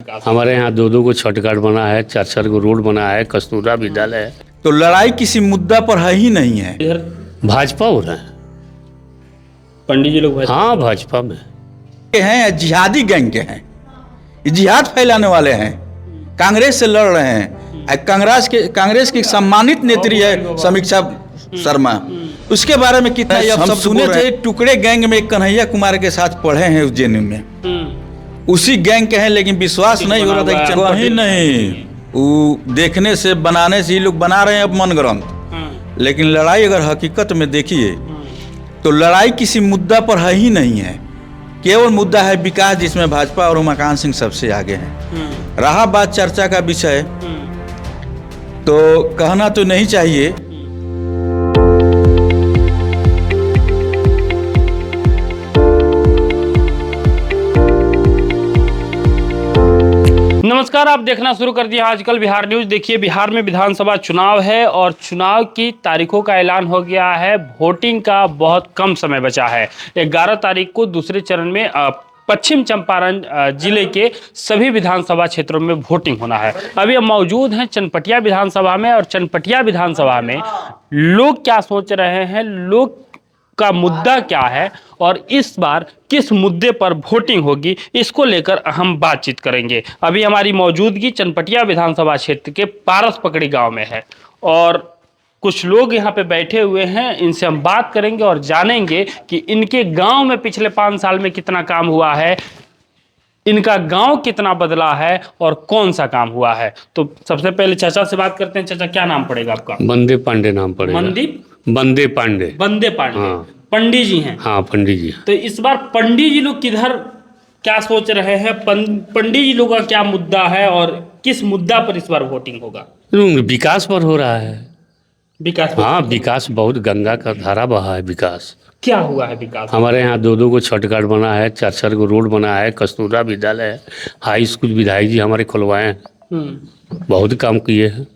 विकास? हमारे यहाँ दो दो को छठ बना है, चार चार को रोड बना है, कस्तूरा विद्यालय है। तो लड़ाई किसी मुद्दा पर है ही नहीं है। इधर भाजपा हो रहा है। पंडित जी लोग भाजपा हाँ, भाजपा में के हैं या जिहादी गैंग के हैं, ये जिहाद फैलाने वाले हैं, कांग्रेस से लड़ रहे हैं। कांग्रेस की सम्मानित नेत्री है समीक्षा शर्मा, उसके बारे में कितना हम सब सुने थे। टुकड़े गैंग में कन्हैया कुमार के साथ पढ़े हैं उज्जैन में, उसी गैंग के हैं, लेकिन विश्वास नहीं हो रहा था कि वही नहीं, वो देखने से बनाने से ही लोग बना रहे हैं अब मनगढ़ंत। लेकिन लड़ाई अगर हकीकत में देखिए तो लड़ाई किसी मुद्दा पर है ही नहीं है, केवल मुद्दा है विकास, जिसमें भाजपा और उमाकांत सिंह सबसे आगे हैं। रहा बात चर्चा का विषय, तो कहना तो नहीं चाहिए। नमस्कार, आप देखना शुरू कर दिया आजकल बिहार न्यूज। देखिए, बिहार में विधानसभा चुनाव है और चुनाव की तारीखों का ऐलान हो गया है। वोटिंग का बहुत कम समय बचा है। 11 तारीख को दूसरे चरण में पश्चिम चंपारण जिले के सभी विधानसभा क्षेत्रों में वोटिंग होना है। अभी हम मौजूद हैं चनपटिया विधानसभा में, और चनपटिया विधानसभा में लोग क्या सोच रहे हैं, लोग का मुद्दा क्या है और इस बार किस मुद्दे पर वोटिंग होगी, इसको लेकर हम बातचीत करेंगे। अभी हमारी मौजूदगी चनपटिया विधानसभा क्षेत्र के पारस पकड़ी गांव में है और कुछ लोग यहां पे बैठे हुए हैं। इनसे हम बात करेंगे और जानेंगे कि इनके गांव में पिछले 5 साल में कितना काम हुआ है, इनका गांव कितना बदला है और कौन सा काम हुआ है। तो सबसे पहले चाचा से बात करते हैं। चाचा, क्या नाम पड़ेगा आपका? बंदे पांडे नाम पड़ेगा। मनदीप बंदे पांडे। बंदे पांडे। हाँ। पंडित जी हैं? हाँ, पंडित जी। तो इस बार पंडित जी लोग किधर क्या सोच रहे हैं, पंडित जी लोगों का क्या मुद्दा है और किस मुद्दा पर इस बार वोटिंग होगा? विकास पर हो रहा है। विकास? हाँ, विकास बहुत, गंगा का धारा बहा है। विकास क्या हुआ है विकास? हमारे यहाँ दो दो को छठ बना है, चार चार को रोड बना है, कस्तूरा विद्यालय है, हाई स्कूल विधायक जी हमारे खुलवाए हैं। बहुत काम किए हैं,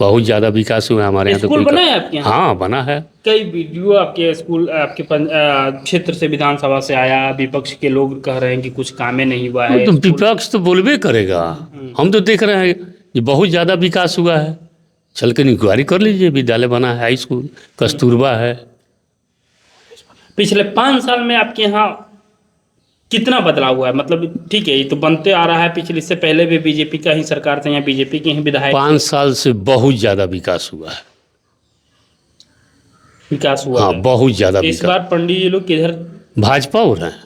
बहुत ज्यादा विकास हुआ है हमारे यहाँ। स्कूल बना है आपके यहाँ? हाँ, बना है। कई वीडियो आपके स्कूल आपके क्षेत्र से विधानसभा से आया, विपक्ष के लोग कह रहे हैं कि कुछ कामें नहीं हुआ है। तो विपक्ष तो बोलबे करेगा, हम तो देख रहे हैं कि बहुत ज्यादा विकास हुआ है। चल कर इंक्वायरी कर लीजिए, विद्यालय बना है, हाई स्कूल, कस्तूरबा है। पिछले 5 साल में आपके यहाँ कितना बदलाव हुआ है? मतलब ठीक है, ये तो बनते आ रहा है, पिछले इससे पहले भी बीजेपी का ही सरकार था, यहाँ बीजेपी के ही विधायक। 5 साल से बहुत ज्यादा विकास हुआ है। विकास हुआ हाँ, है बहुत ज्यादा इस विकास। बार पंडित जी लोग किधर? भाजपा हो रहा है।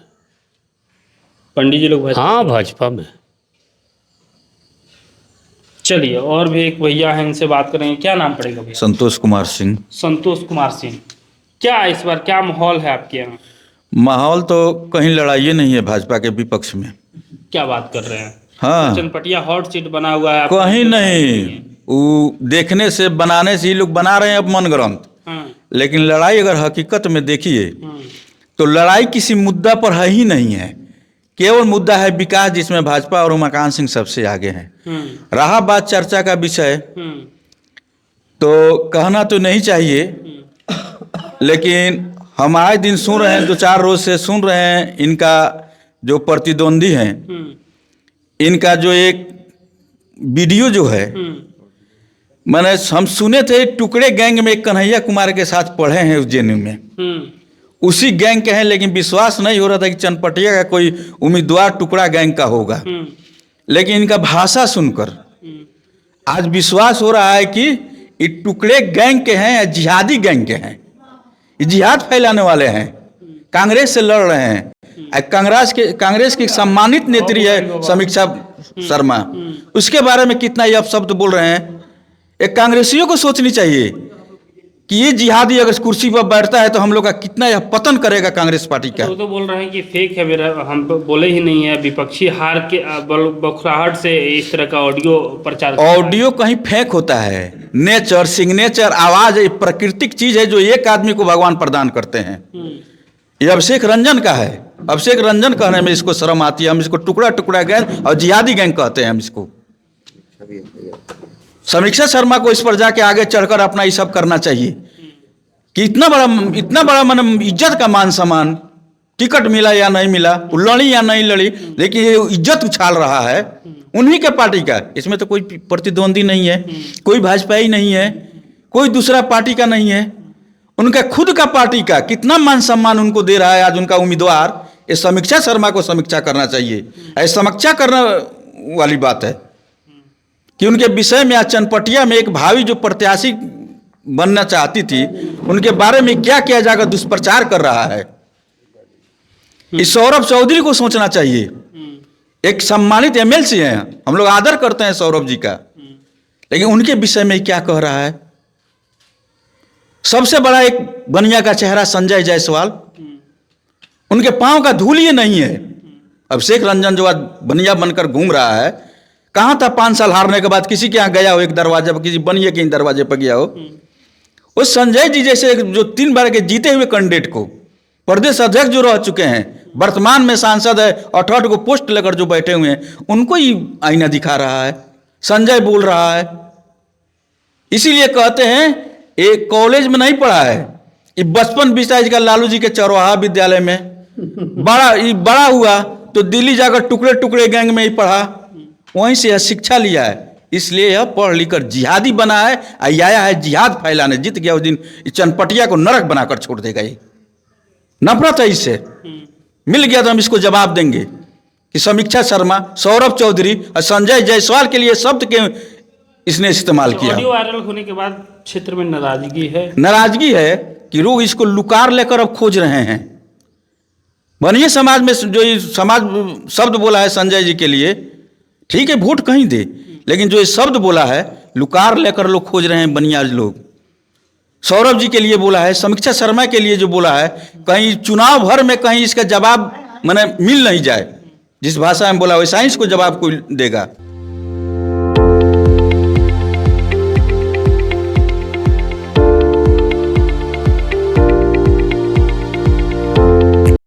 पंडित जी लोग भाजपा? हाँ, भाजपा में। चलिए, और भी एक भैया हैं, इनसे बात करेंगे। क्या नाम पड़ेगा भैया? संतोष कुमार सिंह। संतोष कुमार सिंह। क्या इस बार क्या माहौल है आपके यहाँ? माहौल तो कहीं लड़ाई नहीं है भाजपा के विपक्ष में। क्या बात कर रहे हैं? हाँ, चनपटिया हॉट सीट बना हुआ है कहीं नहीं, वो देखने से बनाने से ही लोग बना रहे हैं अब मनगढ़ंत। लेकिन लड़ाई अगर हकीकत में देखिए तो लड़ाई किसी मुद्दा पर है ही नहीं है, केवल मुद्दा है विकास, जिसमें भाजपा और उमाकांत सिंह सबसे आगे हैं। रहा बात चर्चा का विषय, तो कहना तो नहीं चाहिए, लेकिन हम आए दिन सुन रहे हैं, 2-4 रोज से सुन रहे हैं, इनका जो प्रतिद्वंदी हैं, इनका जो एक वीडियो जो है, मैंने हम सुने थे टुकड़े गैंग में कन्हैया कुमार के साथ पढ़े हैं उज्जैन में, उसी गैंग के हैं, लेकिन विश्वास नहीं हो रहा था कि चनपटिया का कोई उम्मीदवार टुकड़ा गैंग का होगा। लेकिन इनका भाषा सुनकर आज विश्वास हो रहा है कि ये टुकड़े गैंग के हैं या जिहादी गैंग के हैं, ये जिहाद फैलाने वाले हैं, कांग्रेस से लड़ रहे हैं। कांग्रेस की सम्मानित नेत्री है समीक्षा शर्मा, उसके बारे में कितना ये अपशब्द बोल रहे हैं। एक कांग्रेसियों को सोचनी चाहिए कि ये जिहादी अगर कुर्सी पर बैठता है तो हम लोग का कितना यह पतन करेगा कांग्रेस पार्टी का। तो बोल रहे हैं कि फेक है, मेरा हम बोले ही नहीं है, विपक्षी हार के बौखलाहट से इस तरह का ऑडियो प्रचार। ऑडियो कहीं फेक होता है, नेचर सिग्नेचर आवाज एक प्राकृतिक चीज है जो एक आदमी को भगवान प्रदान करते हैं। ये अभिषेक रंजन का है, अभिषेक रंजन कहने में इसको शर्म आती है। हम इसको टुकड़ा टुकड़ा गैंग और जिहादी गैंग कहते हैं हम इसको। समीक्षा शर्मा को इस पर जाके आगे चढ़कर अपना ये सब करना चाहिए कि इतना बड़ा मन इज्जत का मान सम्मान टिकट मिला या नहीं मिला, वो लड़ी या नहीं लड़ी, लेकिन ये इज्जत उछाल रहा है उन्हीं के पार्टी का। इसमें तो कोई प्रतिद्वंदी नहीं है, कोई भाजपाई नहीं है, कोई दूसरा पार्टी का नहीं है, उनका खुद का पार्टी का कितना मान सम्मान उनको दे रहा है आज उनका उम्मीदवार। ये समीक्षा शर्मा को समीक्षा करना चाहिए। ऐसी समीक्षा करने वाली बात है कि उनके विषय में आज चनपटिया में एक भावी जो प्रत्याशी बनना चाहती थी उनके बारे में क्या किया जाकर दुष्प्रचार कर रहा है। इस सौरभ चौधरी को सोचना चाहिए। एक सम्मानित एमएलसी हैं, हम लोग आदर करते हैं सौरभ जी का, लेकिन उनके विषय में क्या कह रहा है। सबसे बड़ा एक बनिया का चेहरा संजय जायसवाल, उनके पांव का धूल ये नहीं है। अभिषेक रंजन जो आज बनिया बनकर घूम रहा है, कहाँ था 5 साल हारने के बाद किसी के यहाँ गया हो, एक दरवाजे पर किसी बनिए के दरवाजे पर गया हो। उस संजय जी जैसे जो 3 बार के जीते हुए कैंडिडेट को प्रदेश अध्यक्ष जो रह चुके हैं, वर्तमान में सांसद है, 68 को पोस्ट लेकर जो बैठे हुए हैं, उनको ही आईना दिखा रहा है। संजय बोल रहा है, इसीलिए कहते हैं एक कॉलेज में नहीं पढ़ा है, ये बचपन बिसाइज का लालू जी के चौराहा विद्यालय में बड़ा हुआ तो दिल्ली जाकर टुकड़े टुकड़े गैंग में ही पढ़ा, वहीं से यह शिक्षा लिया है। इसलिए यह पढ़ लिख कर जिहादी बना है, आया है जिहाद फैलाने। जीत गया उस दिन चनपटिया को नरक बनाकर छोड़ देगा। ये नफरत है इससे। मिल गया तो हम इसको जवाब देंगे कि समीक्षा शर्मा, सौरभ चौधरी और संजय जायसवाल के लिए शब्द के इसने इस्तेमाल किया। ऑडियो वायरल होने के बाद क्षेत्र में नाराजगी है कि लोग इसको लुकार लेकर अब खोज रहे हैं। बनिए समाज में जो ये समाज शब्द बोला है संजय जी के लिए, ठीक है वोट कहीं दे, लेकिन जो ये शब्द बोला है लुकार लेकर लोग खोज रहे हैं बनिया लोग। सौरभ जी के लिए बोला है, समीक्षा शर्मा के लिए जो बोला है, कहीं चुनाव भर में कहीं इसका जवाब माने मिल नहीं जाए। जिस भाषा में बोला वैसा ही इसको जवाब कोई देगा।